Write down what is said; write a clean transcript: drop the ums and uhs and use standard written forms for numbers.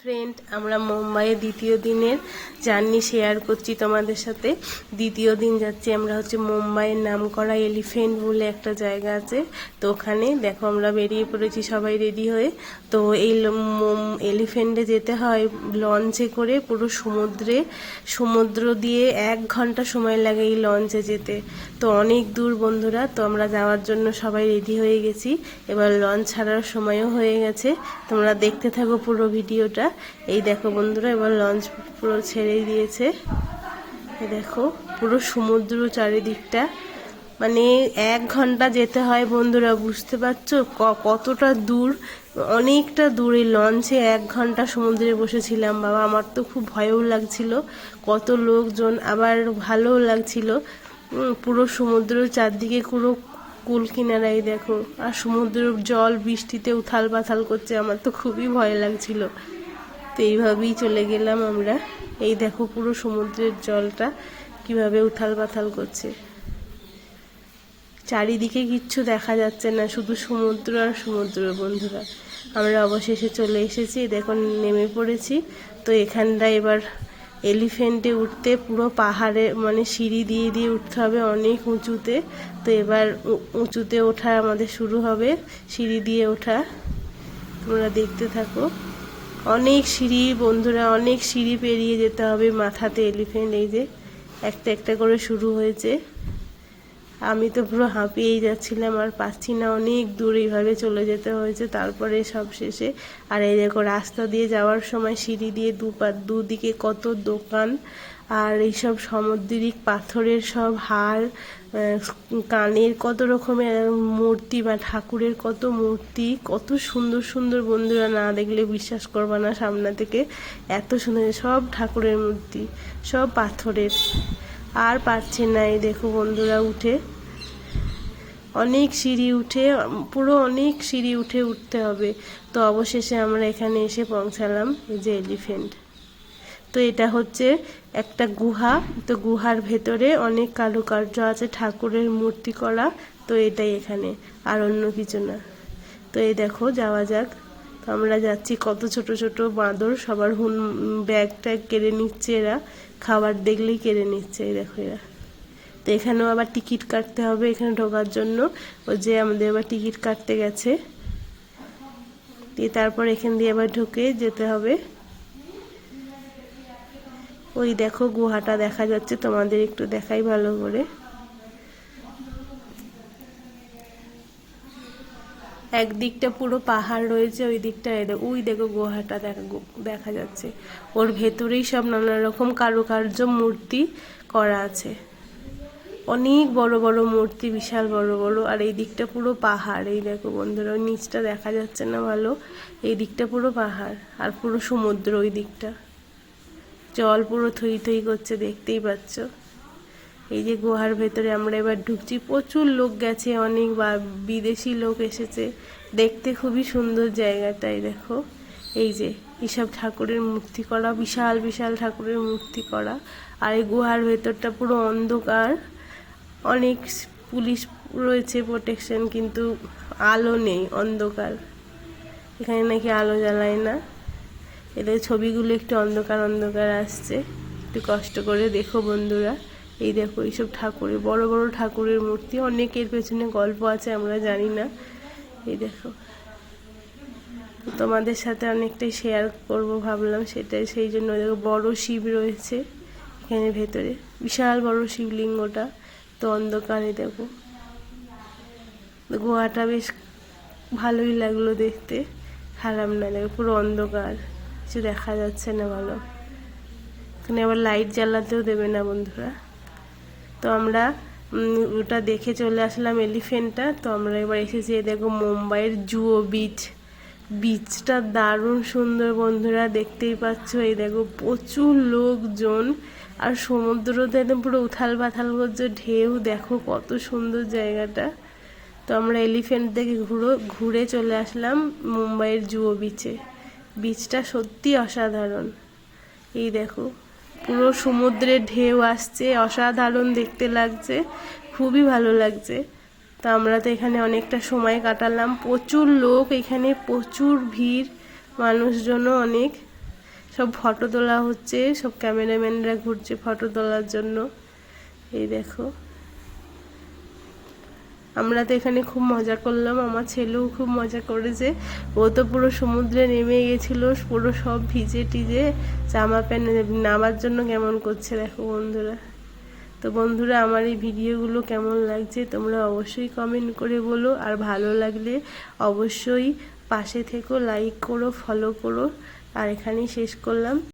Friend, আমরা মুম্বাইয়ের দ্বিতীয় দিনের জার্নি শেয়ার করছি তোমাদের সাথে। দ্বিতীয় দিন যাচ্ছি আমরা হচ্ছে মুম্বাইয়ের নামকরা এলিফেন্ট বলে একটা জায়গা আছে, তো ওখানে দেখো আমরা বেরিয়ে পড়েছি সবাই রেডি হয়ে। তো এই এলিফেন্টে যেতে হয় লঞ্চে করে, পুরো সমুদ্র দিয়ে 1 ঘন্টা সময় লাগে এই লঞ্চে যেতে। তো অনেক দূর বন্ধুরা, তো আমরা যাওয়ার জন্য সবাই রেডি হয়ে গেছি। এবার লঞ্চ ছাড়ার সময়ও হয়ে গেছে, তোমরা দেখতে থাকো পুরো ভিডিওটা। এই দেখো বন্ধুরা, এবার লঞ্চ পুরো ছেড়ে দিয়েছে। এই দেখো পুরো সমুদ্র চারিদিকটা, মানে 1 ঘন্টা যেতে হয় বন্ধুরা, বুঝতে পারছো কতটা দূর। অনেকটা দূরে লঞ্চে 1 ঘন্টা সমুদ্রে বসেছিলাম। বাবা, আমার তো খুব ভয়ও লাগছিল, কত লোকজন, আবার ভালোও লাগছিল। পুরো সমুদ্র চারদিকে পুরো কুল কিনারাই দেখো, আর সমুদ্রের জল বৃষ্টিতে উথাল পাথাল করছে, আমার তো খুবই ভয় লাগছিল। তো এইভাবেই চলে গেলাম আমরা। এই দেখো পুরো সমুদ্রের জলটা কিভাবে উথাল পাথাল করছে, চারিদিকে কিচ্ছু দেখা যাচ্ছে না, শুধু সমুদ্র আর সমুদ্র বন্ধুরা। আমরা অবশেষে চলে এসেছি, দেখো নেমে পড়েছি। তো এখানটা এবার এলিফেন্টে উঠতে পুরো পাহাড়ে, মানে সিঁড়ি দিয়ে দিয়ে উঠতে হবে অনেক উঁচুতে। তো এবার উঁচুতে ওঠা আমাদের শুরু হবে, সিঁড়ি দিয়ে ওঠা। তোমরা দেখতে থাকো, অনেক সিঁড়ি বন্ধুরা, অনেক সিঁড়ি পেরিয়ে যেতে হবে মাথাতে এলিফেন্ট। এই যে একটা একটা করে শুরু হয়েছে, আমি তো পুরো হাঁপিয়েই যাচ্ছিলাম, আর পাচ্ছি না, অনেক দূর এইভাবে চলে যেতে হয়েছে, তারপরে সব শেষে। আর এই দেখো রাস্তা দিয়ে যাওয়ার সময় সিঁড়ি দিয়ে দুদিকে কত দোকান, আর এইসব সামুদ্রিক পাথরের সব হার, কানের কত রকমের মূর্তি বা ঠাকুরের কত মূর্তি, কত সুন্দর সুন্দর বন্ধুরা, না দেখলে বিশ্বাস করবা না, সামনে থেকে এত সুন্দর সব ঠাকুরের মূর্তি, সব পাথরের। আর পারছে না, এই দেখো বন্ধুরা উঠে, অনেক সিঁড়ি উঠে, পুরো অনেক সিঁড়ি উঠতে হবে। তো অবশেষে আমরা এখানে এসে পৌঁছালাম, এই যে এলিফেন্ট। তো এটা হচ্ছে একটা গুহা, তো গুহার ভেতরে অনেক কারুকার্য আছে, ঠাকুরের মূর্তি করা। তো এটাই এখানে, আর অন্য কিছু না। তো এই দেখো যাওয়া যাক। তো আমরা যাচ্ছি, কত ছোট ছোট বাঁদর, সবার ব্যাগ ট্যাগ কেড়ে নিচ্ছে এরা, খাবার দেখলেই কেড়ে নিচ্ছে। এই দেখো এরা। তো এখানেও আবার টিকিট কাটতে হবে এখানে ঢোকার জন্য, ওই যে আমাদের আবার টিকিট কাটতে গেছে, দিয়ে তারপর এখান দিয়ে আবার ঢুকে যেতে হবে। ওই দেখো গুহাটা দেখা যাচ্ছে, তোমাদের একটু দেখাই ভালো করে। একদিকটা পুরো পাহাড় রয়েছে, ওই দিকটা ওই দেখো গুহাটা দেখা যাচ্ছে। ওর ভেতরেই সব নানা রকম কারুকার্য মূর্তি করা আছে, অনেক বড় বড় মূর্তি, বিশাল বড় বড়। আর এই দিকটা পুরো পাহাড়, এই দেখো বন্ধুরা, নিচটা দেখা যাচ্ছে না ভালো, এই দিকটা পুরো পাহাড় আর পুরো সমুদ্র। ওই দিকটা জল পুরো থই থই করছে, দেখতেই পাচ্ছ। এই যে গুহার ভেতরে আমরা এবার ঢুকছি, প্রচুর লোক গেছে, অনেক বিদেশি লোক এসেছে দেখতে, খুবই সুন্দর জায়গাটাই দেখো। এই যে এইসব ঠাকুরের মূর্তি করা, বিশাল বিশাল ঠাকুরের মূর্তি করা। আর এই গুহার ভেতরটা পুরো অন্ধকার, অনেক পুলিশ রয়েছে প্রোটেকশন, কিন্তু আলো নেই, অন্ধকার। এখানে নাকি আলো জ্বালায় না, এদের ছবিগুলো একটু অন্ধকার অন্ধকার আসছে, একটু কষ্ট করে দেখো বন্ধুরা। এই দেখো এইসব ঠাকুরের, বড় বড় ঠাকুরের মূর্তি, অনেকের পেছনে গল্প আছে, আমরা জানি না। এই দেখো, তোমাদের সাথে অনেকটাই শেয়ার করব ভাবলাম, সেটাই, সেই জন্য দেখো বড় শিব রয়েছে এখানে ভেতরে, বিশাল বড় শিবলিঙ্গটা। তো অন্ধকারে দেখো, গুহাটা বেশ ভালোই লাগলো দেখতে, খারাপ না, দেখো পুরো অন্ধকার, কিছু দেখা যাচ্ছে না ভালো। এখানে আবার লাইট জ্বালাতেও দেবে না বন্ধুরা। তো আমরা ওটা দেখে চলে আসলাম এলিফেন্টটা। তো আমরা এবার এসেছি, দেখো মুম্বাইয়ের জুহু বিচটা দারুণ সুন্দর বন্ধুরা, দেখতেই পাচ্ছ। এই দেখো প্রচুর লোকজন, আর সমুদ্রতে একদম পুরো উথাল পাথাল করছে ঢেউ, দেখো কত সুন্দর জায়গাটা। তো আমরা এলিফেন্ট থেকে ঘুরে চলে আসলাম মুম্বাইয়ের জুহু বিচটা সত্যি অসাধারণ। এই দেখো পুরো সমুদ্রের ঢেউ আসছে, অসাধারণ দেখতে লাগছে, খুবই ভালো লাগছে। তো আমরা তো এখানে অনেকটা সময় কাটালাম, প্রচুর লোক এখানে, প্রচুর ভিড়, মানুষজনও অনেক। সব ফটো তোলা হচ্ছে, সব ক্যামেরাম্যানরা ঘুরছে ফটো তোলার জন্য। এই দেখো, আমরা তো এখানে খুব মজা করলাম, আমার ছেলেও খুব মজা করেছে। ও তো পুরো সমুদ্রে নেমে গেছিল, পুরো সব ভিজে টিজে, জামা প্যান্ট নামার জন্য কেমন করছে দেখো বন্ধুরা। তো বন্ধুরা, আমার এই ভিডিওগুলো কেমন লাগছে তোমরা অবশ্যই কমেন্ট করে বলো, আর ভালো লাগলে অবশ্যই পাশে থেকো, লাইক করো, ফলো করো। আর এখানেই শেষ করলাম।